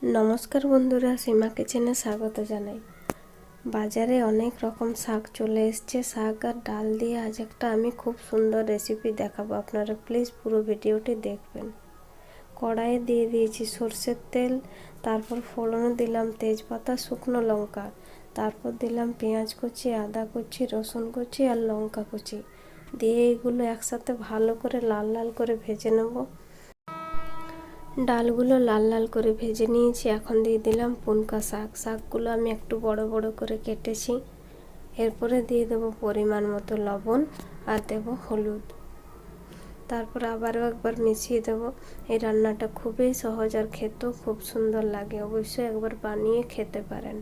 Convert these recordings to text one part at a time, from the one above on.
नमस्कार बंधुरा सीमा किचेने स्वागत जानाई। बाजारे अनेक रकम शाक चले एसेছে। শাক আর ডাল দিয়ে আজ একটা আমি খুব সুন্দর রেসিপি দেখাবো। আপনারা প্লিজ পুরো ভিডিওটি দেখবেন। কড়াইয়ে দিয়ে দিয়েছি সরষের তেল, তারপর ফোড়নে দিলাম তেজপাতা, শুকনো লঙ্কা, তারপর দিলাম পেঁয়াজ কুচি, আদা কুচি, রসুন কুচি আর লঙ্কা কুচি দিয়ে এগুলো একসাথে ভালো করে লাল লাল করে ভেজে নেব। ডালগুলো লাল লাল করে ভেজে নিয়েছি। এখন দিয়ে দিলাম পুনকা শাক। শাকগুলো আমি একটু বড় বড় করে কেটেছি। এরপরে দিয়ে দেবো পরিমাণ মতো লবণ আর দেবো হলুদ। তারপর আবারও একবার মিশিয়ে দেবো। এই রান্নাটা খুবই সহজ আর খেতেও খুব সুন্দর লাগে। অবশ্যই একবার বানিয়ে খেতে পারেন।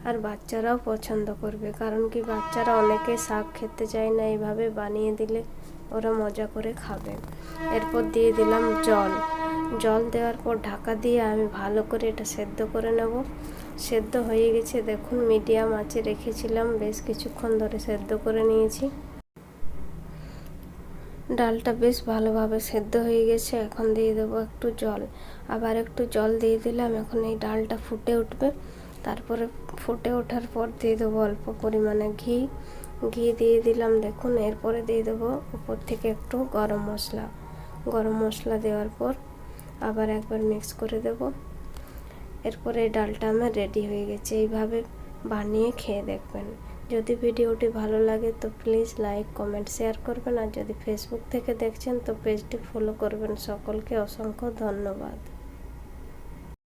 আর বাচ্চারাও পছন্দ করবে, কারণ কি বাচ্চারা অনেকে শাক খেতে চায় না, এইভাবে বানিয়ে দিলে ওরা মজা করে খাবে। এরপর দিয়ে দিলাম জল। জল দেওয়ার পর ঢাকা দিয়ে আমি ভালো করে এটা সেদ্ধ করে নেব। সেদ্ধ হয়ে গেছে দেখুন, মিডিয়াম আঁচে রেখেছিলাম, বেশ কিছুক্ষণ ধরে সেদ্ধ করে নিয়েছি। ডালটা বেশ ভালোভাবে সেদ্ধ হয়ে গেছে। এখন দিয়ে দেবো একটু জল। আবার একটু জল দিয়ে দিলাম। এখন এই ডালটা ফুটে উঠবে। তারপরে ফুটে ওঠার পর দিয়ে দেবো অল্প পরিমাণে ঘি। ঘি দিয়ে দিলাম দেখুন। এরপরে দিয়ে দেবো উপর থেকে একটু গরম মশলা। গরম মশলা দেওয়ার পর আবার একবার মিক্স করে দেব। এরপরে এই ডালটা আমার রেডি হয়ে গেছে। এইভাবে বানিয়ে খেয়ে দেখবেন। যদি ভিডিওটি ভালো লাগে তো প্লিজ লাইক, কমেন্ট, শেয়ার করবেন। আর যদি ফেসবুক থেকে দেখছেন তো পেজটি ফলো করবেন। সকলকে অসংখ্য ধন্যবাদ।